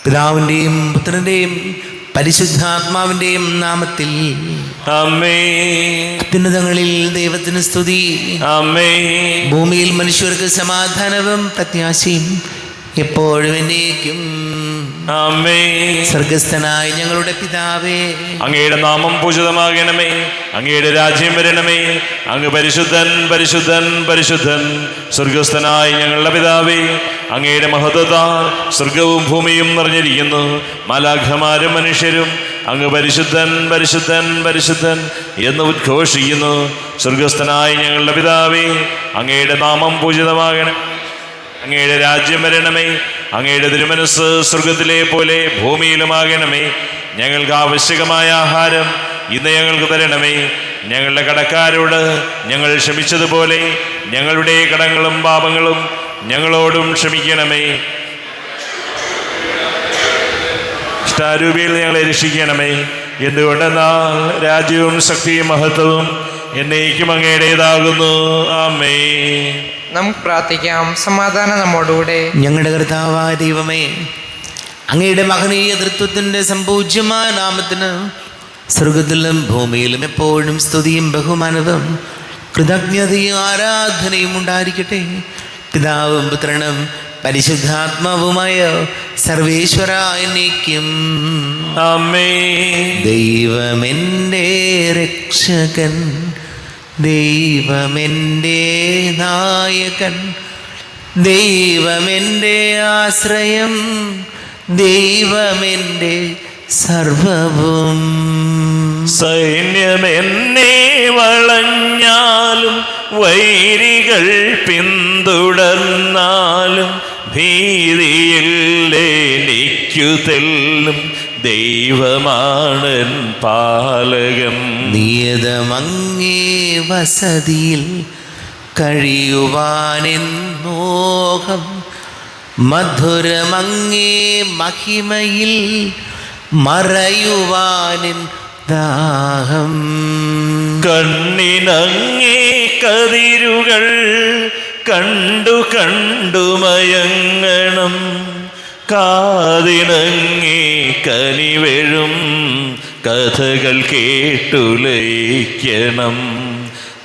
പിതാവിൻ്റെയും പുത്രൻ്റെയും പരിശുദ്ധാത്മാവിൻ്റെയും നാമത്തിൽ ആമേൻ. അത്യുന്നതങ്ങളിൽ ദൈവത്തിന് സ്തുതി. ആമേൻ. ഭൂമിയിൽ മനുഷ്യർക്ക് സമാധാനവും പ്രത്യാശയും എപ്പോഴും എന്നേക്കും. ആമേൻ. സ്വർഗസ്ഥനായ ഞങ്ങളുടെ പിതാവേ, അങ്ങയുടെ നാമം പൂജിതമാകണമേ. അങ്ങയുടെ രാജ്യം വരണമേ. അങ്ങ് പരിശുദ്ധൻ പരിശുദ്ധൻ പരിശുദ്ധൻ. സ്വർഗസ്ഥനായ ഞങ്ങളുടെ പിതാവേ, അങ്ങയുടെ മഹത്വത്താൽ സ്വർഗവും ഭൂമിയും നിറഞ്ഞിരിക്കുന്നു. മാലാഖമാരും മനുഷ്യരും അങ്ങ് പരിശുദ്ധൻ പരിശുദ്ധൻ പരിശുദ്ധൻ എന്ന് ഉദ്ഘോഷിക്കുന്നു. സ്വർഗസ്ഥനായ ഞങ്ങളുടെ പിതാവേ, അങ്ങയുടെ നാമം പൂജിതമാകണം. അങ്ങയുടെ രാജ്യം വരണമേ. അങ്ങയുടെ തിരുമനസ് സ്വർഗത്തിലെ പോലെ ഭൂമിയിലുമാകണമേ. ഞങ്ങൾക്ക് ആവശ്യകമായ ആഹാരം ഇന്ന് ഞങ്ങൾക്ക് തരണമേ. ഞങ്ങളുടെ കടക്കാരോട് ഞങ്ങൾ ക്ഷമിച്ചതുപോലെ ഞങ്ങളുടെ കടങ്ങളും പാപങ്ങളും ഞങ്ങളോടും ക്ഷമിക്കണമേ. ഇഷ്ടാരൂപിയിൽ ഞങ്ങളെ രക്ഷിക്കണമേ. എന്തുകൊണ്ടെന്നാൽ രാജ്യവും ശക്തിയും മഹത്വവും എന്നേക്കും അങ്ങയുടേതാകുന്നു. ആമേൻ. നമുക്ക് പ്രാർത്ഥിക്കാം. സമാധാനം നമ്മോടുകൂടെ. ഞങ്ങളുടെ കർത്താവായ ദൈവമേ, അങ്ങയുടെ മഹനീയ തൃത്വത്തിൻ്റെ സംപൂജ്യമായ നാമത്തിന് സ്വർഗത്തിലും ഭൂമിയിലും എപ്പോഴും സ്തുതിയും ബഹുമാനവും കൃതജ്ഞതയും ആരാധനയും ഉണ്ടായിരിക്കട്ടെ. പിതാവും പുത്രനും പരിശുദ്ധാത്മാവുമായ സർവേശ്വര എന്നേക്കും. ആമേൻ. ദൈവമെൻ്റെ രക്ഷകൻ, ദൈവമെൻ്റെ നായകൻ, ദൈവമെൻ്റെ ആശ്രയം, ദൈവമെൻ്റെ സർവവും. സൈന്യമെന്നെ വളഞ്ഞാലും വൈരികൾ പിന്തുടർന്നാലും ഭീതിയില്ലെനിക്കു തെല്ലും ദൈവമാണൻ പാലകൻ. നിയതമങ്ങേ വസതിയിൽ കഴിയുവാനെന്നോഹം, മധുരമങ്ങേ മഹിമയിൽ മറയുവാനെൻ ദാഹം. കണ്ണിനങ്ങേ കതിരുകൾ കണ്ടു കണ്ടു മയങ്ങണം. കാതിനങ്ങേ കനിവെഴും കഥകൾ കേട്ടുലയിക്കണം.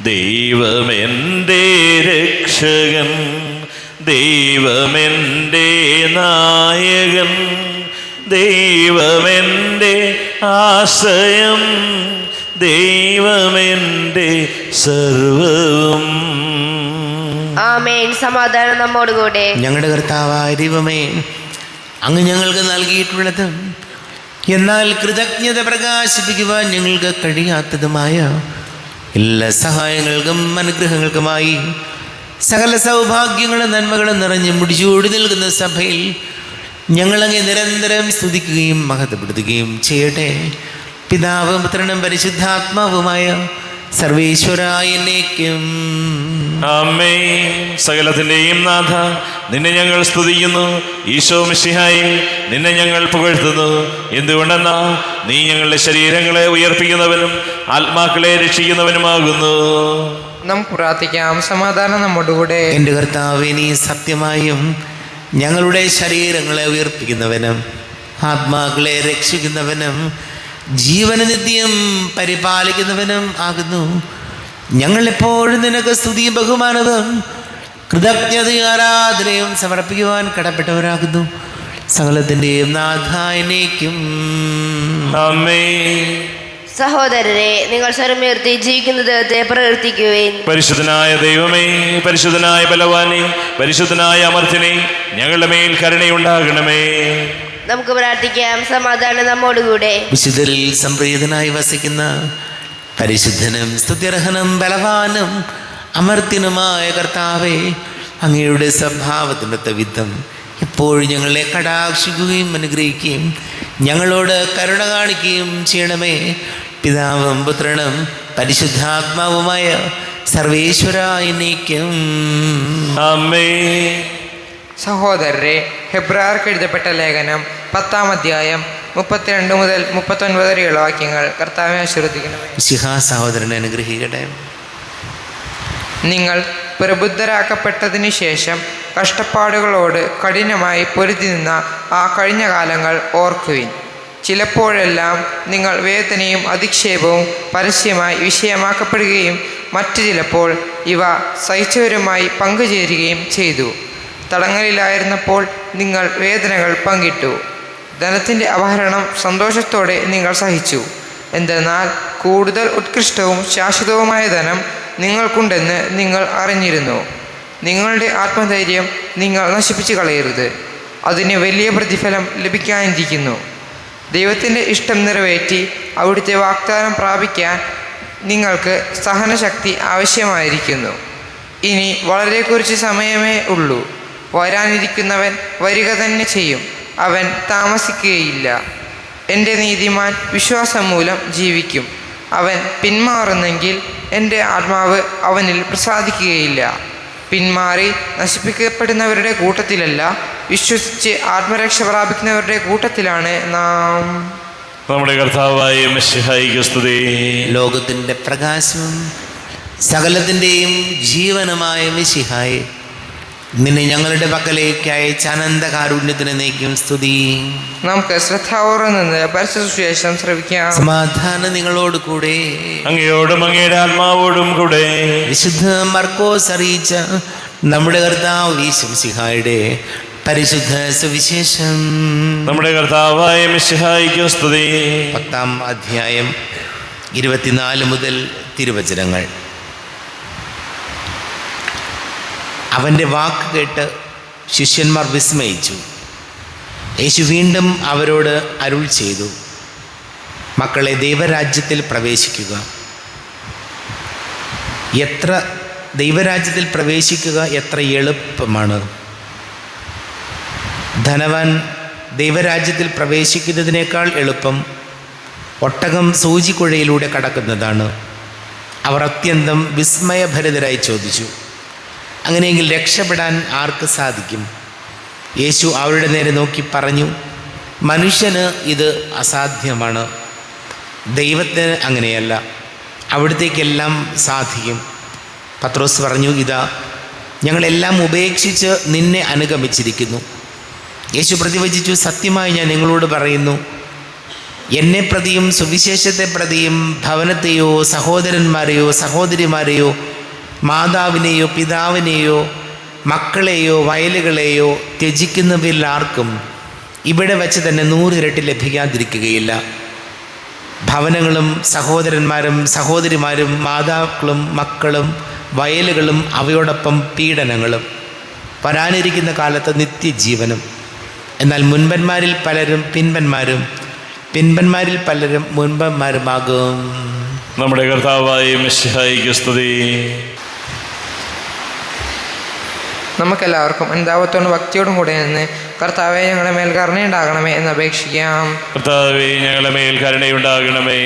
ദൈവമെൻ്റെ രക്ഷകൻ, ദൈവമെൻ്റെ നായകൻ, ദൈവമെൻ്റെ ആശ്രയം, ദൈവമെൻ്റെ സർവവും. ആമേൻ. സമാധാനം നമ്മോടുകൂടെ. ഞങ്ങളുടെ കർത്താവായ ദൈവമേ, അങ്ങ് ഞങ്ങൾക്ക് നൽകിയിട്ടുള്ളത് എന്നാൽ കൃതജ്ഞത പ്രകാശിപ്പിക്കുവാൻ ഞങ്ങൾക്ക് കഴിയാത്തതുമായ എല്ലാ സഹായങ്ങൾക്കും അനുഗ്രഹങ്ങൾക്കുമായി സകല സൗഭാഗ്യങ്ങളും നന്മകളും നിറഞ്ഞ് മുടിച്ചൂടി നിൽക്കുന്ന സഭയിൽ ഞങ്ങളങ്ങെ നിരന്തരം സ്തുതിക്കുകയും മഹത്വപ്പെടുത്തുകയും ചെയ്യട്ടെ. പിതാവും പുത്രനും പരിശുദ്ധാത്മാവുമായ സർവേശ്വരായ എന്നേക്കും. ആമേൻ. സകലത്തിൻ്റെയും നാഥ, നിന്നെ ഞങ്ങൾ സ്തുതിക്കുന്നു. ഈശോ മിശിഹായേ, നിന്നെ ഞങ്ങൾ പുകഴ്ത്തുന്നു. എന്തുകൊണ്ടെന്നാ നീ ഞങ്ങളുടെ ശരീരങ്ങളെ ഉയർപ്പിക്കുന്നവനും ആത്മാക്കളെ രക്ഷിക്കുന്നവനുമാകുന്നു. നമുക്ക് പ്രാർത്ഥിക്കാം. സമാധാനം നമ്മോടുകൂടെ. എൻ്റെ കർത്താവേ, നീ സത്യമായും ഞങ്ങളുടെ ശരീരങ്ങളെ ഉയർപ്പിക്കുന്നവനും ആത്മാക്കളെ രക്ഷിക്കുന്നവനും ജീവന നിത്യം പരിപാലിക്കുന്നവനും ആകുന്നു. ഞങ്ങളെപ്പോഴും നിനക്ക് സ്തുതിയും ബഹുമാനവും കൃതജ്ഞതയും ആരാധനയും സമർപ്പിക്കുവാൻ കടപ്പെട്ടവരാകുന്നു. സകലത്തിൻ്റെയും നാഥായനേക്കും. ആമേൻ. സഹോദരരെ, നിങ്ങൾ സ്വരമുയർത്തി ജീവിക്കുന്ന ദൈവത്തെ പ്രകീർത്തിക്കുവിൻ. പരിശുദ്ധനായ ദൈവമേ, പരിശുദ്ധനായ ബലവാനേ, പരിശുദ്ധനായ അമർത്യനേ, ഞങ്ങളുടെ മേൽ കരുണയുണ്ടാകണമേ. നമുക്ക് പ്രാർത്ഥിക്കാം. സമാധാനം നമ്മോടുകൂടെ. വിശുദ്ധരിൽ സംപ്രീതനായി വസിക്കുന്ന പരിശുദ്ധനും സ്തുത്യർഹനും ബലവാനും അമർത്യനുമായ കർത്താവേ, അങ്ങയുടെ സ്വഭാവത്തിനൊത്ത വിധം എപ്പോഴും ഞങ്ങളെ കടാക്ഷിക്കുകയും അനുഗ്രഹിക്കുകയും ഞങ്ങളോട് കരുണ കാണിക്കുകയും ചെയ്യണമേ. പിതാവും പുത്രനും പരിശുദ്ധാത്മാവുമായ സർവേശ്വരായ എന്നേക്കും. ആമേൻ. സഹോദരരെ, ഹെബ്രായർക്ക് എഴുതപ്പെട്ട ലേഖനം 10-ാം അധ്യായം 32 മുതൽ 39 വരെയുള്ള വാക്യങ്ങൾ കർത്താവിനെ ആശീർവദിക്കണമേ. മിശിഹാ സഹോദരനെ അനുഗ്രഹിക്കട്ടെ. നിങ്ങൾ പ്രബുദ്ധരാക്കപ്പെട്ടതിന് ശേഷം കഷ്ടപ്പാടുകളോട് കഠിനമായി പൊരുതി നിന്ന ആ കഴിഞ്ഞ കാലങ്ങൾ ഓർക്കുവിൻ. ചിലപ്പോഴെല്ലാം നിങ്ങൾ വേദനയും അധിക്ഷേപവും പരസ്യമായി വിഷയമാക്കപ്പെടുകയും മറ്റു ചിലപ്പോൾ ഇവ സഹിച്ചവരുമായി പങ്കുചേരുകയും ചെയ്തു. തടങ്കലിലായിരുന്നപ്പോൾ നിങ്ങൾ വേദനകൾ പങ്കിട്ടു. ധനത്തിൻ്റെ അപഹരണം സന്തോഷത്തോടെ നിങ്ങൾ സഹിച്ചു. എന്തെന്നാൽ കൂടുതൽ ഉത്കൃഷ്ടവും ശാശ്വതവുമായ ധനം നിങ്ങൾക്കുണ്ടെന്ന് നിങ്ങൾ അറിഞ്ഞിരുന്നു. നിങ്ങളുടെ ആത്മധൈര്യം നിങ്ങൾ നശിപ്പിച്ചു കളയരുത്. അതിന് വലിയ പ്രതിഫലം ലഭിക്കാനിരിക്കുന്നു. ദൈവത്തിൻ്റെ ഇഷ്ടം നിറവേറ്റി അവിടുത്തെ വാഗ്ദാനം പ്രാപിക്കാൻ നിങ്ങൾക്ക് സഹനശക്തി ആവശ്യമായിരിക്കുന്നു. ഇനി വളരെ കുറച്ച് സമയമേ ഉള്ളൂ. വരാനിരിക്കുന്നവൻ വരിക തന്നെ ചെയ്യും. അവൻ താമസിക്കുകയില്ല. എൻ്റെ നീതിമാൻ വിശ്വാസം മൂലം ജീവിക്കും. അവൻ പിന്മാറുന്നെങ്കിൽ എൻ്റെ ആത്മാവ് അവനിൽ പ്രസാദിക്കുകയില്ല. പിന്മാറി നശിപ്പിക്കപ്പെടുന്നവരുടെ കൂട്ടത്തിലല്ല, വിശ്വസിച്ച് ആത്മരക്ഷ പ്രാപിക്കുന്നവരുടെ കൂട്ടത്തിലാണ് നാം. നമ്മുടെ കർത്താവായ മിശിഹായിക്ക് സ്തുതി. ലോകത്തിൻ്റെ പ്രകാശവും സകലത്തിൻ്റെയും ജീവനുമായ മിശിഹായെ, നിന്നെ ഞങ്ങളുടെ പക്കലേക്ക് അയച്ച അനന്തകാരുണ്യത്തിന് നീക്കും സ്തുതി. നമുക്ക് ശ്രദ്ധാപൂർവ്വം നിന്ന് പരിശുദ്ധ സുവിശേഷം ശ്രവിക്കാം. സമാധാനം നിങ്ങളോട് കൂടെ. അങ്ങയോടും അങ്ങയുടെ ആത്മാവോടും കൂടെ. വിശുദ്ധ മർക്കോസ് അറിയിച്ച നമ്മുടെ കർത്താവ് മിശിഹായുടെ പരിശുദ്ധ സുവിശേഷം. നമ്മുടെ കർത്താവായ മിശിഹായിക്ക് സ്തുതി. 10-ാം അധ്യായം 24 മുതൽ തിരുവചനങ്ങൾ. അവൻ്റെ വാക്ക് കേട്ട് ശിഷ്യന്മാർ വിസ്മയിച്ചു. യേശു വീണ്ടും അവരോട് അരുൾ ചെയ്തു, മക്കളെ, ദൈവരാജ്യത്തിൽ പ്രവേശിക്കുക. ദൈവരാജ്യത്തിൽ പ്രവേശിക്കുക എത്ര എളുപ്പമാണ്. ധനവാൻ ദൈവരാജ്യത്തിൽ പ്രവേശിക്കുന്നതിനേക്കാൾ എളുപ്പം ഒട്ടകം സൂചിക്കുഴയിലൂടെ കടക്കുന്നതാണ്. അവർ അത്യന്തം വിസ്മയഭരിതരായി ചോദിച്ചു, അങ്ങനെയെങ്കിൽ രക്ഷപ്പെടാൻ ആർക്ക് സാധിക്കും? യേശു അവരുടെ നേരെ നോക്കി പറഞ്ഞു, മനുഷ്യന് ഇത് അസാധ്യമാണ്, ദൈവത്തിന് അങ്ങനെയല്ല, അവിടത്തേക്കെല്ലാം സാധിക്കും. പത്രോസ് പറഞ്ഞു, ഇതാ ഞങ്ങളെല്ലാം ഉപേക്ഷിച്ച് നിന്നെ അനുഗമിച്ചിരിക്കുന്നു. യേശു പ്രതിവചിച്ചു, സത്യമായി ഞാൻ നിങ്ങളോട് പറയുന്നു, എന്നെ പ്രതിയും സുവിശേഷത്തെ പ്രതിയും ഭവനത്തെയോ സഹോദരന്മാരെയോ സഹോദരിമാരെയോ മാതാവിനെയോ പിതാവിനെയോ മക്കളെയോ വയലുകളെയോ ത്യജിക്കുന്നവരിൽ ആർക്കും ഇവിടെ വച്ച് തന്നെ 100 ഇരട്ടി ലഭിക്കാതിരിക്കുകയില്ല. ഭവനങ്ങളും സഹോദരന്മാരും സഹോദരിമാരും മാതാക്കളും മക്കളും വയലുകളും അവയോടൊപ്പം പീഡനങ്ങളും വരാനിരിക്കുന്ന കാലത്ത് നിത്യജീവനും. എന്നാൽ മുൻപന്മാരിൽ പലരും പിൻപന്മാരും പിൻപന്മാരിൽ പലരും മുൻപന്മാരുമാകും. നമ്മുടെ കർത്താവായ മിശിഹായിക്ക് സ്തുതി. നമുക്കെല്ലാവർക്കും അനുതാപത്തോടും ഭക്തിയോടും കൂടെ നിന്ന് കർത്താവെ ഞങ്ങളുടെ മേൽ കരുണയുണ്ടാകണമേ എന്ന് അപേക്ഷിക്കാം. കർത്താവേ ഞങ്ങളുടെ മേൽ കരുണയുണ്ടാകണമേ.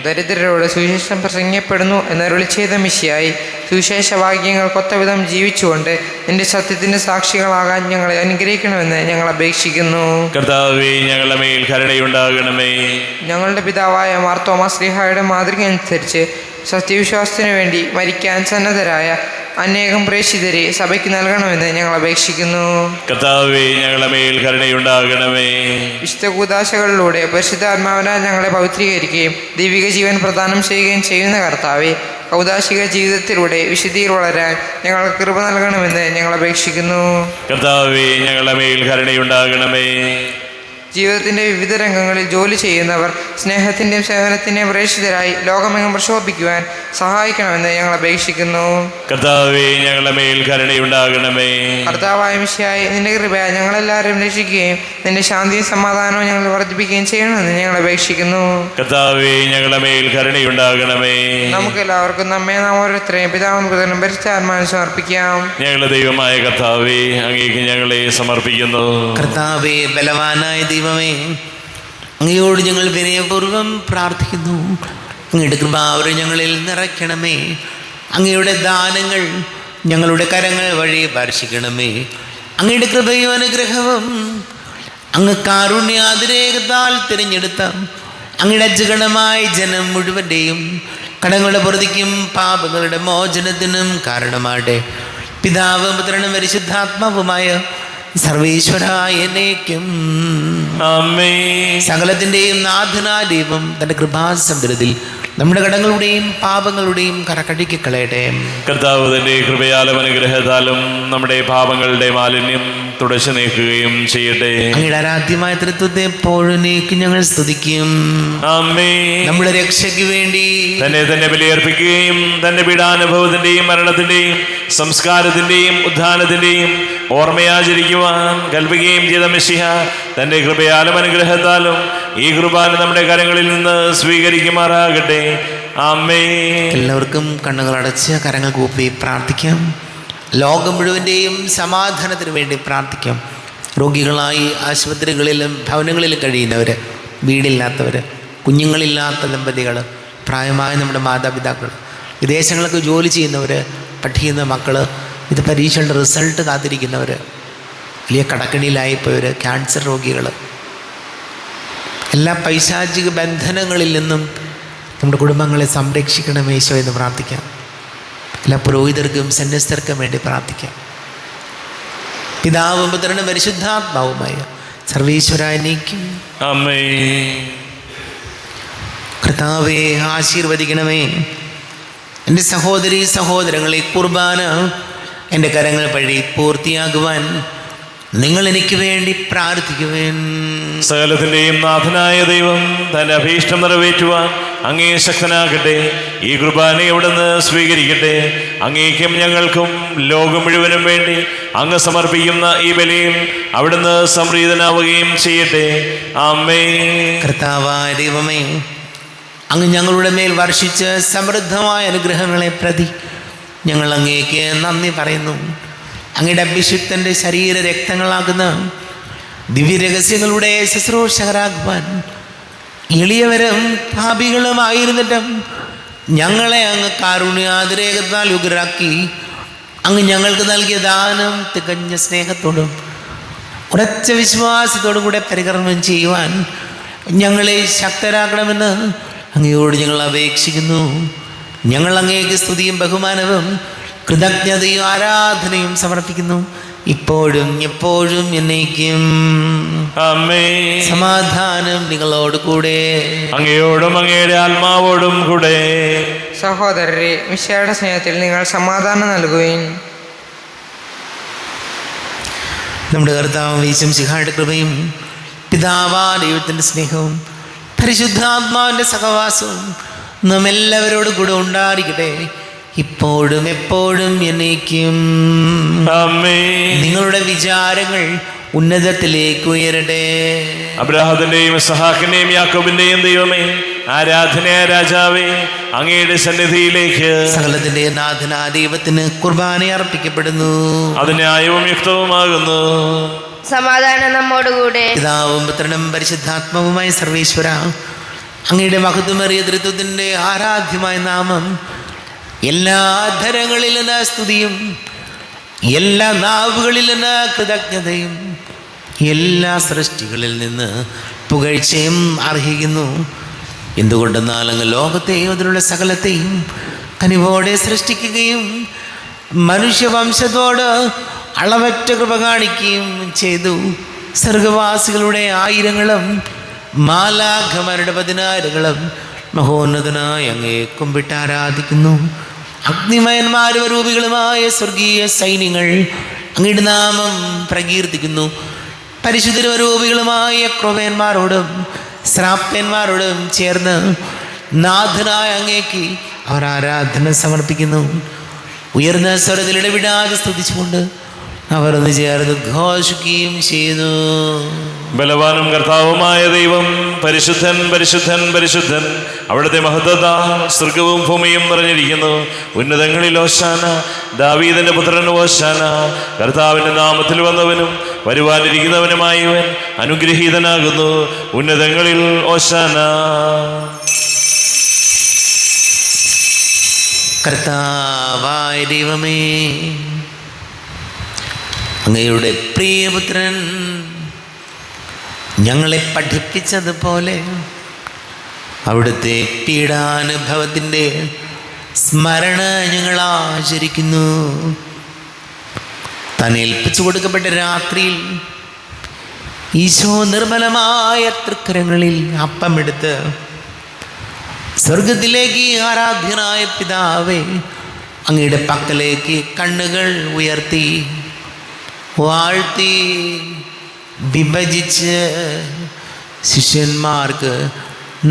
ദരിദ്രരോട് സുവിശേഷം പ്രസംഗിക്കപ്പെടുന്നു എന്നരുളി ചെയ്ത മിശിഹായി, സുവിശേഷ വാക്യങ്ങൾക്കൊത്തവിധം ജീവിച്ചുകൊണ്ട് നിന്റെ സത്യത്തിൻ്റെ സാക്ഷികളാകാൻ ഞങ്ങളെ അനുഗ്രഹിക്കണമെന്ന് ഞങ്ങൾ അപേക്ഷിക്കുന്നു. കർത്താവേ ഞങ്ങളുടെ മേൽ കരുണയുണ്ടാകണമേ. ഞങ്ങളുടെ പിതാവായ മാർത്തോമാ ശ്ലീഹായുടെ മാതൃക അനുസരിച്ച് സത്യവിശ്വാസത്തിനു വേണ്ടി മരിക്കാൻ സന്നദ്ധരായ അനേകം പ്രേക്ഷിതരെ സഭയ്ക്ക് നൽകണമെന്ന് ഞങ്ങൾ അപേക്ഷിക്കുന്നു. കർത്താവേ ഞങ്ങളുടെ മേൽ കരുണയുണ്ടാകണമേ. വിശുദ്ധ കൂദാശകളിലൂടെ പരിശുദ്ധാത്മാവിനാൽ ഞങ്ങളെ പവിത്രീകരിക്കുകയും ദൈവിക ജീവൻ പ്രദാനം ചെയ്യുകയും ചെയ്യുന്ന കർത്താവേ, കൗദാശിക ജീവിതത്തിലൂടെ വിശുദ്ധിയിൽ വളരാൻ ഞങ്ങൾക്ക് കൃപ നൽകണമെന്ന് ഞങ്ങൾ അപേക്ഷിക്കുന്നു. കർത്താവേ ഞങ്ങളുടെ മേൽ കരുണയുണ്ടാകണമേ. ജീവിതത്തിൻ്റെ വിവിധ രംഗങ്ങളിൽ ജോലി ചെയ്യുന്നവർ സ്നേഹത്തിൻ്റെയും സേവനത്തിൻ്റെയും പ്രേക്ഷിതരായി ലോകമെങ്ങും പ്രശോഭിക്കുവാൻ സഹായിക്കണമെന്ന് ഞങ്ങൾ അപേക്ഷിക്കുന്നു. കർത്താവേ ഞങ്ങളുടെ മേൽ കരുണയുണ്ടാകണമേ. കർത്താവായ മിശിഹായേ, നിന്റെ കൃപയാൽ ഞങ്ങളെല്ലാവരും രക്ഷിക്കുകയും നിന്റെ ശാന്തിയും സമാധാനവും ഞങ്ങൾ വർദ്ധിപ്പിക്കുകയും ചെയ്യണമെന്ന് ഞങ്ങൾ അപേക്ഷിക്കുന്നു. കർത്താവേ ഞങ്ങളുടെ മേൽ കരുണയുണ്ടാകണമേ. നമുക്ക് എല്ലാവർക്കും നമ്മെ നാം ഓരോരുത്തരെയും പിതാവിനും പുത്രനും പരിശുദ്ധാത്മാവിനും സമർപ്പിക്കാം. ഞങ്ങളുടെ ദൈവമായ കർത്താവേ, അങ്ങേക്ക് ഞങ്ങളെ സമർപ്പിക്കുന്നു. കർത്താവേ, ബലവാനായ ദൈവമേ, അങ്ങയോട് ഞങ്ങൾ വിനയപൂർവ്വം പ്രാർത്ഥിക്കുന്നു. അങ്ങയുടെ കൃപാവരം ഞങ്ങളിൽ നിറയ്ക്കണമേ. അങ്ങയുടെ ദാനങ്ങൾ ഞങ്ങളുടെ കരങ്ങൾ വഴി വർഷിക്കണമേ. അങ്ങയുടെ കൃപയും അനുഗ്രഹവും അങ്ങ് കാരുണ്യാതിരേകത്താൽ തിരഞ്ഞെടുത്ത അങ്ങയുടെ അജഗണമായ ജനം മുഴുവൻ്റെയും കടങ്ങളുടെ പൊറുതിക്കും പാപങ്ങളുടെ മോചനത്തിനും കാരണമാട്ടെ. പിതാവും പുത്രനും പരിശുദ്ധാത്മാവുമായ സർവേശ്വരായ എന്നേക്കും ആമേൻ. സകലത്തിൻ്റെയും നാഥനായ ദൈവം തൻ്റെ കൃപാസമുദ്രത്തിൽ നമ്മുടെ കടങ്ങളുടെയും പാപങ്ങളുടെയും കറകഴുകി കളയട്ടെ. കർത്താവ് തന്റെ കൃപയാലും അനുഗ്രഹത്താലും നമ്മുടെ പാപങ്ങളുടെ മാലിന്യം തുടച്ചു നീക്കുകയും ചെയ്യട്ടെ. അങ്ങയുടെ ആരാധ്യമായ തൃത്വത്തെ എപ്പോഴും ഞങ്ങൾ സ്തുതിക്കും. ആമേൻ. നമ്മുടെ രക്ഷയ്ക്ക് വേണ്ടി തന്നെ ബലിയർപ്പിക്കുകയും തന്റെ പീഡാനുഭവത്തിന്റെയും മരണത്തിന്റെയും സംസ്കാരത്തിന്റെയും ഉത്ഥാനത്തിന്റെയും ഓർമ്മയാചരിക്കുവാൻ കൽപ്പിക്കുകയും ചെയ്ത മെസ്സിഹ തന്റെ കൃപയാലും അനുഗ്രഹത്താലും ഈ കുർബാന നമ്മുടെ കരങ്ങളിൽ നിന്ന് സ്വീകരിക്കുമാറാകട്ടെ. ആമേൻ. എല്ലാവർക്കും കണ്ണുകൾ അടച്ച് കരങ്ങൾ കൂപ്പി പ്രാർത്ഥിക്കാം. ലോകം മുഴുവൻ്റെയും സമാധാനത്തിന് വേണ്ടി പ്രാർത്ഥിക്കാം. രോഗികളായി ആശുപത്രികളിലും ഭവനങ്ങളിലും കഴിയുന്നവർ, വീടില്ലാത്തവർ, കുഞ്ഞുങ്ങളില്ലാത്ത ദമ്പതികൾ, പ്രായമായ നമ്മുടെ മാതാപിതാക്കൾ, വിദേശങ്ങൾക്ക് ജോലി ചെയ്യുന്നവർ, പഠിക്കുന്ന മക്കൾ, ഇത് പരീക്ഷയുടെ റിസൾട്ട് കാത്തിരിക്കുന്നവർ, വലിയ കടക്കണിയിലായിപ്പോയവർ, ക്യാൻസർ രോഗികൾ, എല്ലാ പൈശാചിക ബന്ധനങ്ങളിൽ നിന്നും നമ്മുടെ കുടുംബങ്ങളെ സംരക്ഷിക്കണമേ ഈശോ എന്ന് പ്രാർത്ഥിക്കാം. എല്ലാ പുരോഹിതർക്കും സന്യസ്തർക്കും വേണ്ടി പ്രാർത്ഥിക്കാം. പിതാവും പുത്രനും പരിശുദ്ധാത്മാവുമായ സർവീശ്വരായ നീക്കും. ആമേൻ. കർത്താവേ ആശീർവദിക്കണമേ. എൻ്റെ സഹോദരീ സഹോദരങ്ങളെ, കുർബാന എൻ്റെ കരങ്ങൾ വഴി പൂർത്തിയാകുവാൻ നിങ്ങൾ എനിക്ക് വേണ്ടി പ്രാർത്ഥിക്കുവേൻ. സകലത്തിന്റെയും നാഥനായ ദൈവം തന്റെ അഭീഷ്ടം നിറവേറ്റുവാൻ അങ്ങേ ശക്തനാകട്ടെ. ഈ കുർബാന അവിടുന്ന് സ്വീകരിക്കട്ടെ. അങ്ങേക്കും ഞങ്ങൾക്കും ലോകം മുഴുവനും വേണ്ടി അങ്ങ് സമർപ്പിക്കുന്ന ഈ ബലിയിൽ അവിടുന്ന് സംപ്രീതനാവുകയും ചെയ്യട്ടെ. ആമേൻ. കർത്താവായ ദൈവമേ, അങ്ങ് ഞങ്ങളുടെ മേൽ വർഷിച്ച സമൃദ്ധമായ അനുഗ്രഹങ്ങളെ പ്രതി ഞങ്ങൾ അങ്ങേക്ക് നന്ദി പറയുന്നു. അങ്ങയുടെ അഭിഷിക്തൻ്റെ ശരീര രക്തങ്ങളാകുന്ന ദിവ്യരഹസ്യങ്ങളുടെ ശുശ്രൂഷകരാകുവാൻ എളിയവരും പാപികളുമായിരുന്നിട്ടും ഞങ്ങളെ അങ്ങ് കാരുണ്യാതിരേകത്താൽ ഉഗ്രരാക്കി. അങ്ങ് ഞങ്ങൾക്ക് നൽകിയ ദാനം തികഞ്ഞ സ്നേഹത്തോടും ഉറച്ച വിശ്വാസത്തോടും കൂടെ പരികർമ്മം ചെയ്യുവാൻ ഞങ്ങളെ ശക്തരാക്കണമെന്ന് അങ്ങയോട് ഞങ്ങൾ അപേക്ഷിക്കുന്നു. ഞങ്ങൾ അങ്ങേക്ക് സ്തുതിയും ബഹുമാനവും കൃതജ്ഞതയും ആരാധനയും സമർപ്പിക്കുന്നു, ഇപ്പോഴും എപ്പോഴും എന്നേക്കും. ആമേൻ. സമാധാനം നിങ്ങളോട് കൂടെ. അങ്ങയോടും അങ്ങയുടെ ആത്മാവോടും കൂടെ. സഹോദരരെ, മിശിഹായുടെ സ്നേഹത്തിൽ നിങ്ങൾ സമാധാനം നൽകുകയും നമ്മുടെ കർത്താവ് ഈശോമിശിഹായുടെ കൃപയും പിതാവായ ദൈവത്തിൻ്റെ സ്നേഹവും പരിശുദ്ധാത്മാവിൻ്റെ സഹവാസവും നാം എല്ലാവരോടും കൂടെ ഉണ്ടായിരിക്കട്ടെ, ഇപ്പോഴും എപ്പോഴും എന്നേക്കും. ആമേൻ. നിങ്ങളുടെ വിചാരങ്ങൾ ഉന്നതത്തിലേക്ക് ഉയരട്ടെ. അബ്രാഹത്തിന്റെയും ഇസ്ഹാക്കിന്റെയും യാക്കോബിന്റെയും ദൈവമേ, ആരാധനയായ രാജാവേ, അങ്ങയുടെ സന്നിധിയിലേക്ക് സകലത്തിന്റെ നാഥനായ ദൈവത്തിന് കുർബാന അർപ്പിക്കപ്പെടുന്നു. അത് ന്യായവും യുക്തവുമാകുന്നു. സമാധാനം നമ്മോടുകൂടെ. പിതാവും പുത്രനും പരിശുദ്ധാത്മാവുമായ സർവേശ്വര, അങ്ങയുടെ മഹത്വമേറിയ തൃത്വത്തിൻ്റെ ആരാധ്യമായ നാമം എല്ലാ ധരങ്ങളിൽ നിന്ന് സ്തുതിയും എല്ലാ നാവുകളിൽ നിന്ന് കൃതജ്ഞതയും എല്ലാ സൃഷ്ടികളിൽ നിന്ന് പുകഴ്ചയും അർഹിക്കുന്നു. എന്തുകൊണ്ടെന്നാൽ അങ്ങ് ലോകത്തെയും അതിലുള്ള സകലത്തെയും കനിവോടെ സൃഷ്ടിക്കുകയും മനുഷ്യവംശത്തോട് അളവറ്റ കൃപ കാണിക്കുകയും ചെയ്തു. സ്വർഗവാസികളുടെ ആയിരങ്ങളും മാലാഖമാരുടെ 10,000ങ്ങളും മഹോന്നതനായ അങ്ങയെ കുമ്പിട്ട് ആരാധിക്കുന്നു. അഗ്നിമയന്മാരും രൂപികളുമായ സ്വർഗീയ സൈന്യങ്ങൾ അങ്ങയുടെ നാമം പ്രകീർത്തിക്കുന്നു. പരിശുദ്ധരൂപികളുമായ ക്രോവേന്മാരോടും ശ്രാപ്യന്മാരോടും ചേർന്ന് നാഥനായ അങ്ങേക്ക് അവർ ആരാധന സമർപ്പിക്കുന്നു. ഉയർന്ന സ്വരത്തിൽ ഇടവിടാതെ സ്തുതിച്ചുകൊണ്ട് അവർ ഒന്ന് ചേർന്ന് ഘോഷിക്കുകയും ചെയ്യുന്നു. ബലവാനും കർത്താവുമായ ദൈവം പരിശുദ്ധൻ പരിശുദ്ധൻ പരിശുദ്ധൻ, അവിടുത്തെ മഹത്വത സ്വർഗവും ഭൂമിയും നിറഞ്ഞിരിക്കുന്നു. ഉന്നതങ്ങളിൽ ഓശാന, ദാവീദിന്റെ പുത്രൻ ഓശാന. കർത്താവിന്റെ നാമത്തിൽ വന്നവനും വരുവാനിരിക്കുന്നവനുമായവൻ അനുഗ്രഹീതനാകുന്നു. ഉന്നതങ്ങളിൽ ഓശാന. കർത്താവായ ദൈവമേ, അങ്ങയുടെ പ്രിയപുത്രൻ ഞങ്ങളെ പഠിപ്പിച്ചതുപോലെ അവിടുത്തെ പീഡാനുഭവത്തിൻ്റെ സ്മരണ ഞങ്ങൾ ആചരിക്കുന്നു. താൻ ഏൽപ്പിച്ചു കൊടുക്കപ്പെട്ട രാത്രിയിൽ ഈശോ നിർമ്മലമായ തൃക്കരങ്ങളിൽ അപ്പമെടുത്ത് സ്വർഗത്തിലേക്ക് ആരാധ്യനായ പിതാവേ, അങ്ങയുടെ പക്കലേക്ക് കണ്ണുകൾ ഉയർത്തി വാഴ്ത്തി വിഭജിച്ച് ശിഷ്യന്മാർക്ക്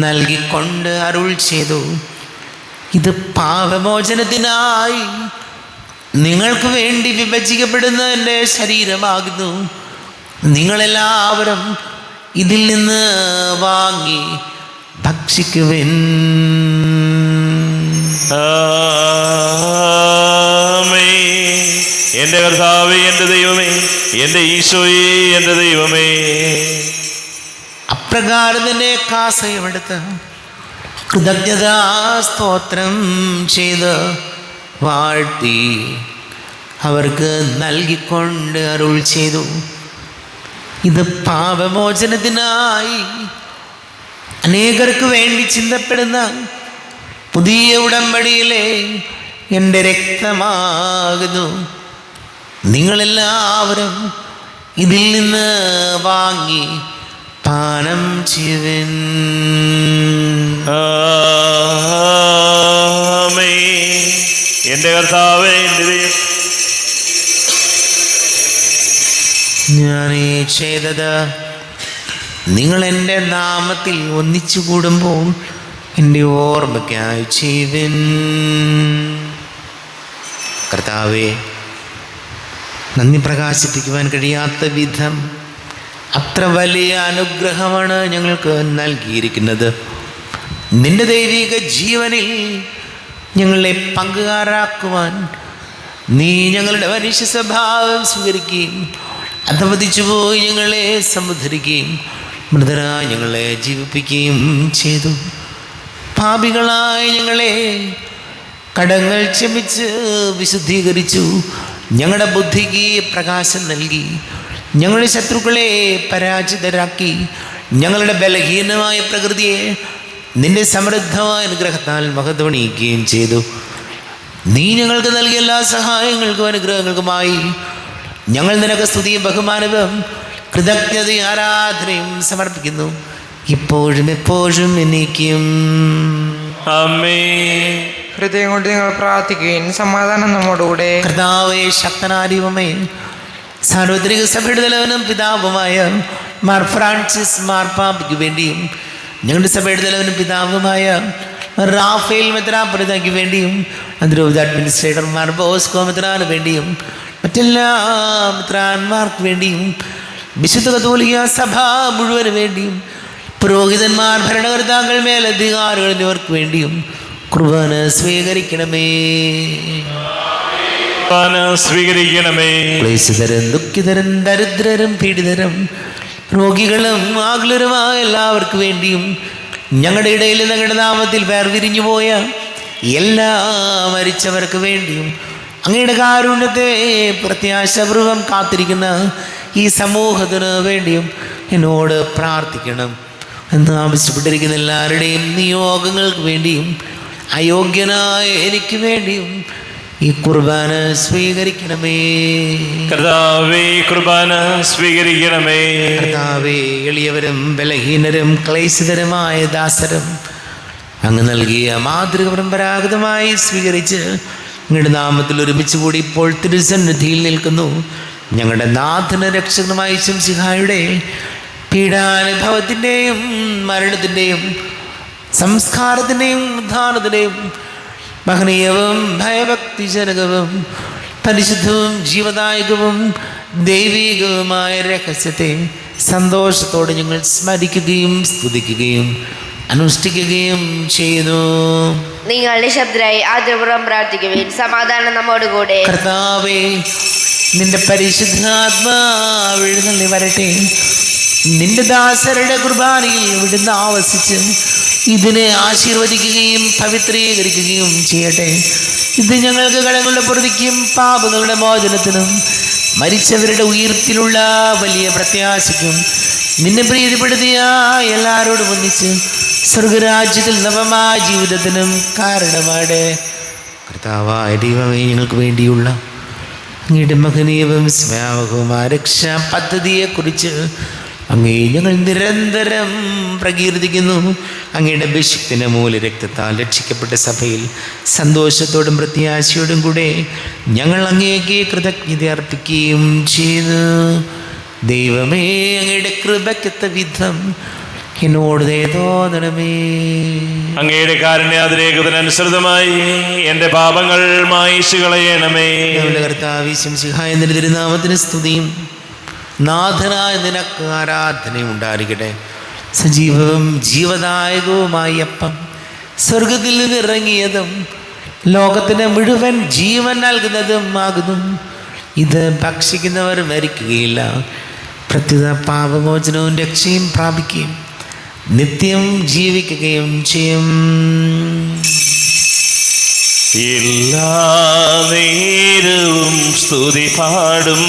നൽകിക്കൊണ്ട് അരുൾ ചെയ്തു, ഇത് പാപമോചനത്തിനായി നിങ്ങൾക്ക് വേണ്ടി വിഭജിക്കപ്പെടുന്ന എൻ്റെ ശരീരമാകുന്നു. നിങ്ങളെല്ലാവരും ഇതിൽ നിന്ന് വാങ്ങി ഭക്ഷിക്കുവിൻ. എൻ്റെ കർത്താവേ, എൻ്റെ ദൈവമേ, എൻ്റെ ഈശോയേ, എൻ്റെ ദൈവമേ. അപ്രകാരം തന്നെ കാസയമെടുത്ത് കൃതജ്ഞതാ സ്തോത്രം ചെയ്ത് വാഴ്ത്തി അവർക്ക് നൽകിക്കൊണ്ട് അരുൾ ചെയ്തു, ഇത് പാപമോചനത്തിനായി അനേകർക്ക് വേണ്ടി ചിന്തപ്പെടുന്ന പുതിയ ഉടമ്പടിയിലെ എൻ്റെ രക്തമാകുന്നു. നിങ്ങളെല്ലാവരും ഇതിൽ നിന്ന് വാങ്ങി പാനം ചെയ്യുവിൻ. എൻ്റെ കർത്താവേ, എൻ്റെ ദൈവമേ, ഞാൻ ഈ ചെയ്തത് നിങ്ങൾ എൻ്റെ നാമത്തിൽ ഒന്നിച്ചു കൂടുമ്പോൾ എൻ്റെ ഓർമ്മയ്ക്കായി ചെയ്യുവിൻ. കർത്താവേ, നന്ദി പ്രകാശിപ്പിക്കുവാൻ കഴിയാത്ത വിധം അത്ര വലിയ അനുഗ്രഹമാണ് ഞങ്ങൾക്ക് നൽകിയിരിക്കുന്നത്. നിന്റെ ദൈവിക ജീവനിൽ ഞങ്ങളെ പങ്കുകാരാക്കുവാൻ നീ ഞങ്ങളുടെ മനുഷ്യ സ്വഭാവം സ്വീകരിക്കുകയും അധപതിച്ചു പോയി ഞങ്ങളെ സമുദ്ധരിക്കുകയും മൃതരായി ഞങ്ങളെ ജീവിപ്പിക്കുകയും ചെയ്തു. പാപികളായ ഞങ്ങളെ കടങ്ങൾ ക്ഷമിച്ച് വിശുദ്ധീകരിച്ചു. ഞങ്ങളുടെ ബുദ്ധിക്ക് പ്രകാശം നൽകി. ഞങ്ങളുടെ ശത്രുക്കളെ പരാജിതരാക്കി. ഞങ്ങളുടെ ബലഹീനമായ പ്രകൃതിയെ നിന്റെ സമൃദ്ധമായ അനുഗ്രഹത്താൽ മഹത്വണിയിക്കുകയും ചെയ്തു. നീ ഞങ്ങൾക്ക് നൽകിയ എല്ലാ സഹായങ്ങൾക്കും അനുഗ്രഹങ്ങൾക്കുമായി ഞങ്ങൾ നിനക്ക് സ്തുതിയും ബഹുമാനവും കൃതജ്ഞതയും ആരാധനയും സമർപ്പിക്കുന്നു, ഇപ്പോഴും എപ്പോഴും എന്നേക്കും. ആമേൻ. ഹൃദയം കൊണ്ട് നിങ്ങൾ പ്രാർത്ഥിക്കുകയും സമാധാനം നമ്മോടുകൂടെ. കർത്താവേ, ശക്തനാരിവമേ, സാർവത്രിക സഭയുടെ തലവനും പിതാവുമായ മാർ ഫ്രാൻസിസ് മാർപ്പാപ്പയ്ക്ക് വേണ്ടിയും ഞങ്ങളുടെ സഭയുടെ തലവനും പിതാവുമായ റാഫേൽ മെത്രാപ്പൊലീത്തായ്ക്ക് വേണ്ടിയും അതിരൂപത അഡ്മിനിസ്ട്രേറ്റർ മാർ ബോസ്കോ മെത്രാന് വേണ്ടിയും മറ്റെല്ലാ മെത്രാന്മാർക്ക് വേണ്ടിയും വിശുദ്ധ കത്തോലിക്ക സഭ മുഴുവന് വേണ്ടിയും പുരോഹിതന്മാർ, ഭരണകർത്താക്കൾ, മേലധികാരികൾ എന്നിവർക്ക് വേണ്ടിയും കുർബാന സ്വീകരിക്കണമേ. സ്വീകരിക്കണമേ. ക്ലേശിതരും ദുഃഖിതരും ദരിദ്രരും പീഡിതരും രോഗികളും ആകുലരുമായ എല്ലാവർക്കും വേണ്ടിയും ഞങ്ങളുടെ ഇടയിൽ ഞങ്ങളുടെ നാമത്തിൽ വേർതിരിഞ്ഞു പോയ എല്ലാ മരിച്ചവർക്ക് വേണ്ടിയും അങ്ങയുടെ കാരുണ്യത്തെ പ്രത്യാശപൂർവം കാത്തിരിക്കുന്ന ഈ സമൂഹത്തിന് വേണ്ടിയും എന്നോട് പ്രാർത്ഥിക്കണം എന്ന് ആവശ്യപ്പെട്ടിരിക്കുന്ന എല്ലാവരുടെയും നിയോഗങ്ങൾക്ക് വേണ്ടിയും അയോഗ്യനായ എനിക്ക് വേണ്ടിയും ഈ കുർബാന സ്വീകരിക്കണമേ. കർത്താവേ, കുർബാന സ്വീകരിക്കണമേ. കർത്താവേ, എളിയവരും ബലഹീനരും ക്ലേശിതരുമായ ദാസരും അങ്ങ് നൽകിയ മാതൃക പരമ്പരാഗതമായി സ്വീകരിച്ച് അങ്ങയുടെ നാമത്തിൽ ഒരുമിച്ച് കൂടി ഇപ്പോൾ തിരുസന്നിധിയിൽ നിൽക്കുന്നു. ഞങ്ങളുടെ നാഥന രക്ഷകനുമായ ശംസിഹായുടെ പീഡാനുഭവത്തിൻ്റെയും മരണത്തിൻ്റെയും സംസ്കാരത്തിൻ്റെയും ഉദ്ധാനത്തിൻ്റെയും മഹനീയവും ഭയഭക്തിജനകവും പരിശുദ്ധവും ജീവദായകവും ദൈവികവുമായ രഹസ്യത്തെ സന്തോഷത്തോടെ ഞങ്ങൾ സ്മരിക്കുകയും സ്തുതിക്കുകയും അനുഷ്ഠിക്കുകയും ചെയ്യുന്നു. നിങ്ങൾ നിശബ്ദരായി ആദ്യപൂർവ്വം പ്രാർത്ഥിക്കുവിൻ. സമാധാനം നമ്മോടുകൂടെ. കർത്താവേ, നിന്റെ പരിശുദ്ധാത്മാവ് എഴുന്നള്ളി വരട്ടെ. നിന്റെ ദാസരുടെ കുർബാനയിൽ ഇവിടുന്ന് ആവസിച്ച് ഇതിനെ ആശീർവദിക്കുകയും പവിത്രീകരിക്കുകയും ചെയ്യട്ടെ. ഇത് ഞങ്ങൾക്ക് കടങ്ങളുടെ പൊറുതിക്കും പാപങ്ങളുടെ മോചനത്തിനും മരിച്ചവരുടെ ഉയർപ്പിലുള്ള വലിയ പ്രത്യാശയ്ക്കും നിന്നെ പ്രീതിപ്പെടുത്തിയ എല്ലാവരോടും ഒന്നിച്ച് സ്വർഗരാജ്യത്തിൽ നവമായ ജീവിതത്തിനും കാരണമാണ്. കർത്താവായ ദൈവമേ, ഞങ്ങൾക്ക് വേണ്ടിയുള്ള അങ്ങയുടെ മഹനീയവും സ്വാവകവുമായ രക്ഷാ പദ്ധതിയെക്കുറിച്ച് അങ്ങേ ഞങ്ങൾ നിരന്തരം പ്രകീർത്തിക്കുന്നു. അങ്ങയുടെ അഭിഷിക്തന്റെ മൂല രക്തത്താൽ രക്ഷിക്കപ്പെട്ട സഭയിൽ സന്തോഷത്തോടും പ്രത്യാശയോടും കൂടെ ഞങ്ങൾ അങ്ങേക്ക് കൃതജ്ഞത അർപ്പിക്കുകയും ചെയ്തു. ദൈവമേ, അങ്ങയുടെ കൃപയ്ക്കൊത്ത വിധം എന്നോട് തോന്നണമേ. അങ്ങയുടെ കാരുണ്യാതിരേകത്തിനനുസൃതമായി എൻ്റെ പാപങ്ങൾ മായിച്ചു കളയണമേ. ഞങ്ങളുടെ കർത്താവേ ശംസിഹായ നിന്റെ തിരുനാമത്തിന് സ്തുതിയും നാഥനായ നിനക്ക് ആരാധനയും ഉണ്ടായിരിക്കട്ടെ. സജീവവും ജീവദായകവുമായ അപ്പം സ്വർഗത്തിൽ നിന്ന് ഇറങ്ങിയതും ലോകത്തിന് മുഴുവൻ ജീവൻ നൽകുന്നതും ആകുന്നു. ഇത് ഭക്ഷിക്കുന്നവർ മരിക്കുകയില്ല, പ്രത്യുത പാപമോചനവും രക്ഷയും പ്രാപിക്കുകയും നിത്യം ജീവിക്കുകയും ചെയ്യും. എല്ലാ നേരവും സ്തുതി പാടും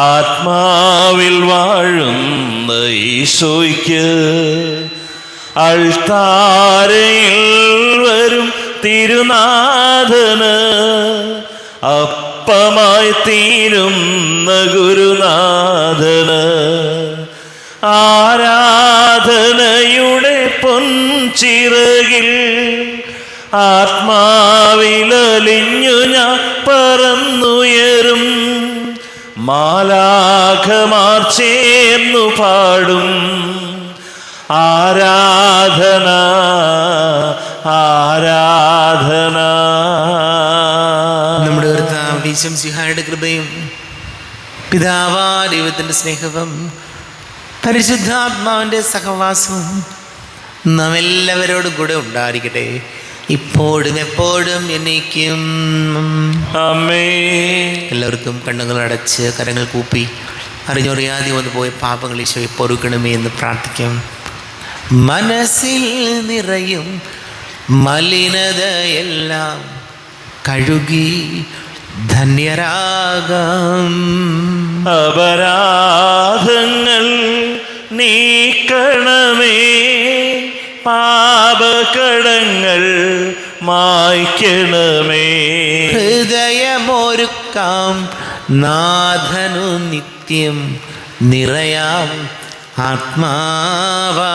ആത്മാവിൽ വാഴുന്ന ഈശോയ്ക്ക് അൾത്താരയിൽ വരും തിരുനാഥന് അപ്പമായി തീരുന്ന ഗുരുനാഥന് ആരാധനയുടെ പൊൻചിറകിൽ ആത്മാവിലലിഞ്ഞു ഞാൻ പറന്നുയരും. മാലാഖമാർ ചേർന്നു പാടും ആരാധന ആരാധന. നമ്മുടെ കർത്താവ് ശംസിഹായുടെ കൃപയും പിതാവാ ദൈവത്തിൻ്റെ സ്നേഹവും പരിശുദ്ധാത്മാവിൻ്റെ സഹവാസവും നാം എല്ലാവരോടും കൂടെ ഉണ്ടായിരിക്കട്ടെ, ഇപ്പോഴും എപ്പോഴും എന്നേക്കും. ആമേൻ. എല്ലാവർക്കും കണ്ണുകൾ അടച്ച് കരങ്ങൾ കൂപ്പി അറിഞ്ഞറിയാതെ വന്നു പോയ പാപങ്ങൾ ഈശോയെ പൊറുക്കണമേ എന്ന് പ്രാർത്ഥിക്കാം. മനസ്സിൽ നിറയും മലിനതയെല്ലാം കഴുകി ധന്യരാകാം. അപരാധങ്ങൾ നീക്കണമേ, പാപകടങ്ങൾ മായ്ക്കണമേ. ഹൃദയമൊരുക്കാം നാഥനു നിത്യം നിറയാം ആത്മാവാൽ.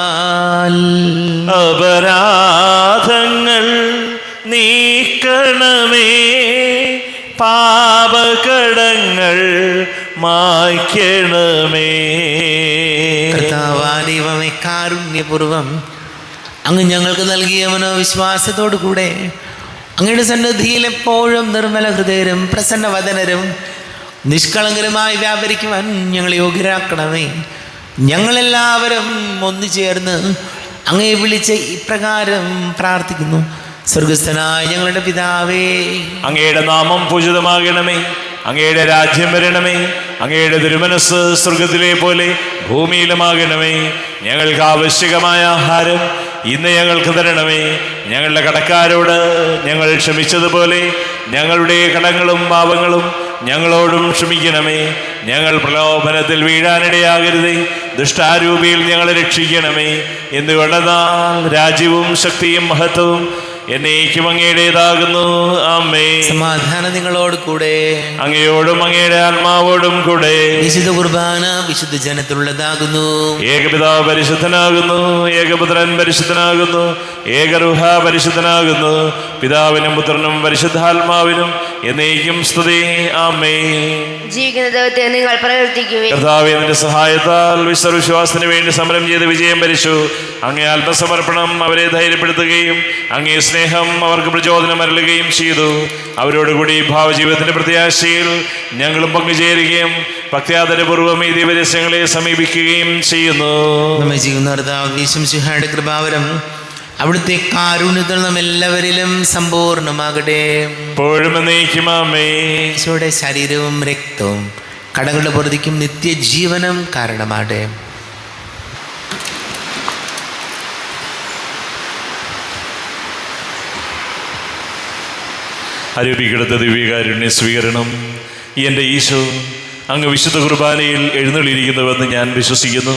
അപരാധങ്ങൾ നീക്കണമേ, പാപകടങ്ങൾ മായ്ക്കണമേ. കർത്താവായ ദൈവമേ, കാരുണ്യപൂർവം അങ്ങ് ഞങ്ങൾക്ക് നൽകിയ മനോവിശ്വാസത്തോടു കൂടെ അങ്ങയുടെ സന്നിധിയിൽ എപ്പോഴും നിർമ്മല ഹൃദയരും പ്രസന്നവദനരും നിഷ്കളങ്കരുമായി വ്യാപരിക്കുവാൻ ഞങ്ങളെ യോഗ്യരാക്കണമേ. ഞങ്ങളെല്ലാവരും ഒന്നു ചേർന്ന് അങ്ങയെ വിളിച്ച് ഇപ്രകാരം പ്രാർത്ഥിക്കുന്നു. സ്വർഗസ്ഥനായ ഞങ്ങളുടെ പിതാവേ, അങ്ങയുടെ നാമം പൂജിതമാകണമേ, അങ്ങയുടെ രാജ്യം വരണമേ, അങ്ങയുടെ തിരുമനസ് സ്വർഗത്തിലെ പോലെ ഭൂമിയിലുമാകണമേ. ഞങ്ങൾക്ക് ആവശ്യകമായ ആഹാരം ഇന്ന് ഞങ്ങൾക്ക് തരണമേ. ഞങ്ങളുടെ കടക്കാരോട് ഞങ്ങൾ ക്ഷമിച്ചതുപോലെ ഞങ്ങളുടെ കടങ്ങളും പാപങ്ങളും ഞങ്ങളോടും ക്ഷമിക്കണമേ. ഞങ്ങൾ പ്രലോഭനത്തിൽ വീഴാനിടയാകരുതേ, ദുഷ്ടാരൂപിയിൽ ഞങ്ങളെ രക്ഷിക്കണമേ. എന്തുകൊണ്ടെന്നാൽ രാജ്യവും ശക്തിയും മഹത്വവും എന്നേക്കും അങ്ങയുടേതാകുന്നു. ആമേൻ. സമാധാനം നിങ്ങളോട് കൂടെ, അങ്ങയോടും അങ്ങയുടെ ആത്മാവോടും കൂടെ. വിശുദ്ധ കുർബാന വിശുദ്ധ ജനത്തിലുള്ളതാകുന്നു. ഏകപിതാവ് പരിശുദ്ധനാകുന്നു, ഏകപുത്രൻ പരിശുദ്ധനാകുന്നു, ഏകരൂഹ പരിശുദ്ധനാകുന്നു. പിതാവിനും പുത്രനും പരിശുദ്ധാത്മാവിനും എന്നേക്കും സ്തുതി. ആമേൻ. ജീവിക്കുന്ന ദൈവത്തെ നിങ്ങൾ പ്രവർത്തിക്കുകയും കർത്താവേ, നിന്റെ സഹായത്താൽ വിശ്വാസത്തിന് വേണ്ടി സമരം ചെയ്ത് വിജയം വരിച്ചു. അങ്ങേ ആത്മസമർപ്പണം അവരെ ധൈര്യപ്പെടുത്തുകയും അങ്ങേ സ്നേഹം അവർക്ക് പ്രചോദനം അരുളുകയും ചെയ്തു. അവരോടുകൂടി ഭാവജീവിതത്തിന്റെ പ്രത്യാശയിൽ ഞങ്ങളും പങ്കുചേരുകയും ഭക്ത്യാദരപൂർവ്വം ഈ ദിവരസ്യങ്ങളെ സമീപിക്കുകയും ചെയ്യുന്നു. നമ്മെ ചെയ്യുന്ന കർത്താവിന്റെ കൃപാവരം അവിടുത്തെ കാരുണ്യത്തിൽ നാം എല്ലാവരിലും സമ്പൂർണ്ണമാകട്ടെ. എപ്പോഴും എന്നേക്കും ആമേൻ. ഈശോയുടെ ശരീരവും രക്തവും കടങ്ങളുടെ പൊറുതിക്കും നിത്യജീവനം കാരണമാകട്ടെ. അരൂപിക്കെടുത്ത ദിവ്യകാരുണ്യ സ്വീകരണം. എൻ്റെ ഈശോ അങ്ങ് വിശുദ്ധ കുർബാനയിൽ എഴുന്നള്ളിയിരിക്കുന്നുവെന്ന് ഞാൻ വിശ്വസിക്കുന്നു.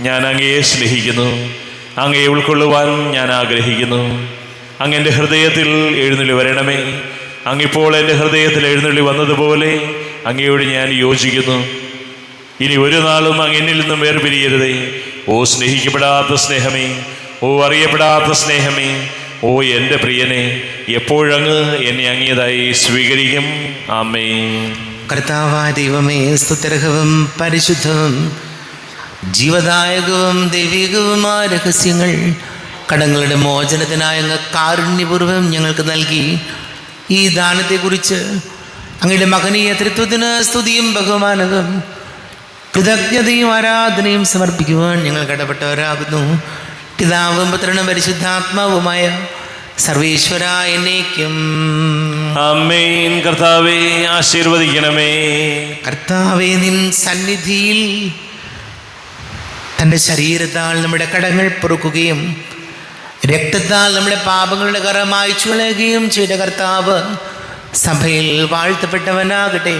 ഞാൻ അങ്ങയെ സ്നേഹിക്കുന്നു. അങ്ങയെ ഉൾക്കൊള്ളുവാൻ ഞാൻ ആഗ്രഹിക്കുന്നു. അങ്ങ് എൻ്റെ ഹൃദയത്തിൽ എഴുന്നള്ളി വരണമേ. അങ്ങിപ്പോൾ എൻ്റെ ഹൃദയത്തിൽ എഴുന്നള്ളി വന്നതുപോലെ അങ്ങയോട് ഞാൻ യോജിക്കുന്നു. ഇനി ഒരു നാളും അങ്ങ് എന്നിൽ നിന്നും വേർപിരിയരുതേ. ഓ സ്നേഹിക്കപ്പെടാത്ത സ്നേഹമേ, ഓ അറിയപ്പെടാത്ത സ്നേഹമേ, ഓ എൻ്റെ പ്രിയനെ, എപ്പോഴങ്ങ് എന്നെ അങ്ങേതായി സ്വീകരിക്കും. ആമേൻ. കർത്താവായ ദൈവമേ, സ്തുത്യർഹവും പരിശുദ്ധവും ജീവദായകവും ദൈവികവുമായ രഹസ്യങ്ങൾ കടങ്ങളുടെ മോചനത്തിനായ അങ്ങ് കാരുണ്യപൂർവ്വം ഞങ്ങൾക്ക് നൽകി ഈ ദാനത്തെക്കുറിച്ച് അങ്ങയുടെ മഹനീയ തൃത്വത്തിന് സ്തുതിയും ബഹുമാനവും കൃതജ്ഞതയും ആരാധനയും സമർപ്പിക്കുവാൻ ഞങ്ങൾ കടപ്പെട്ടവരാകുന്നു. പിതാവും പുത്രനും പരിശുദ്ധാത്മാവുമായ സർവേശ്വര എന്നേക്കും ആമേൻ. കർത്താവേ ആശീർവദിക്കണമേ. കർത്താവേ, നിൻ സന്നിധിയിൽ തൻ്റെ ശരീരത്താൽ നമ്മുടെ കടങ്ങൾ പൊറുക്കുകയും രക്തത്താൽ നമ്മുടെ പാപങ്ങളുടെ കറ മായ്ച്ചു കളയുകയും ചെയ്ത കർത്താവ് സഭയിൽ വാഴ്ത്തപ്പെട്ടവനാകട്ടെ.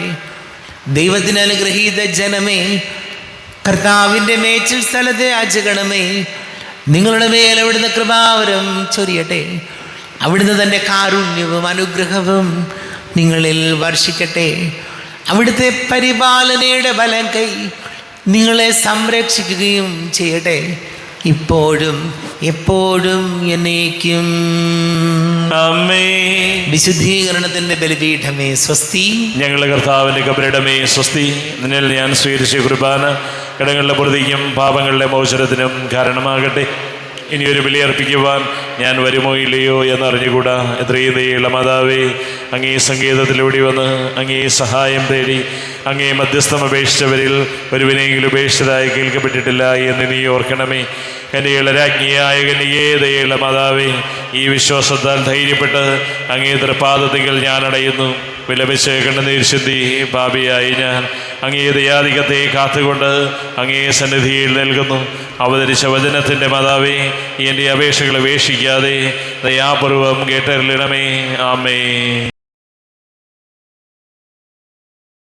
ദൈവത്തിന് അനുഗ്രഹീത ജനമേ, കർത്താവിൻ്റെ മേച്ചിൽ സ്ഥലത്തെ യാചകണമേ, നിങ്ങളുടെ മേൽ അവിടുന്ന് കൃപാവരം ചൊരിയട്ടെ. അവിടുന്ന് തൻ്റെ കാരുണ്യവും അനുഗ്രഹവും നിങ്ങളിൽ വർഷിക്കട്ടെ. അവിടുത്തെ പരിപാലനയുടെ ബലം കൈ നിങ്ങളെ സംരക്ഷിക്കുകയും ചെയ്യട്ടെ, ഇപ്പോഴും എപ്പോഴും എന്നേക്കും. ആമേൻ. വിശുദ്ധീകരണത്തിൻ്റെ ബലിപീഠമേ സ്വസ്തി. ഞങ്ങളുടെ കർത്താവിൻ്റെ കബരിടമേ സ്വസ്തി. നിന്നിൽ ഞാൻ സ്വീകരിച്ച കുർബാന കടങ്ങളുടെ പൊറുതിക്കും പാപങ്ങളുടെ മോചനത്തിനും കാരണമാകട്ടെ. ഇനിയൊരു ബലിയർപ്പിക്കുവാൻ ഞാൻ വരുമോ ഇല്ലയോ എന്നറിഞ്ഞുകൂടാ. എത്രയും ദയുള്ള മാതാവേ, അങ്ങേ സങ്കേതത്തിലൂടെ വന്ന് അങ്ങേ സഹായം തേടി അങ്ങേ മധ്യസ്ഥം അപേക്ഷിച്ചവരിൽ ഒരുവിനെങ്കിലും ഉപേക്ഷിതരായി കേൾക്കപ്പെട്ടിട്ടില്ല എന്ന് നീ ഓർക്കണമേ. കന്യകയുടെ രാജ്ഞിയായ കന്യകേ, ദയുള്ള മാതാവേ, ഈ വിശ്വാസത്താൽ ധൈര്യപ്പെട്ട് അങ്ങേ തൃപ്പാദത്തിങ്കൽ ഞാൻ അടയുന്നു. വിലപിച്ച് കണ്ണുനീർ ചിന്തി പാപിയായി ഞാൻ അങ്ങേ ദയാധികത്തെ കാത്തുകൊണ്ട് അങ്ങേ സന്നിധിയിൽ നൽകുന്നു. അവതരിച്ച വചനത്തിൻ്റെ മാതാവേ, എൻ്റെ അപേക്ഷകൾ ഉപേക്ഷിക്കാതെ ദയാപൂർവം കേട്ടരുളിടമേ. ആമേൻ.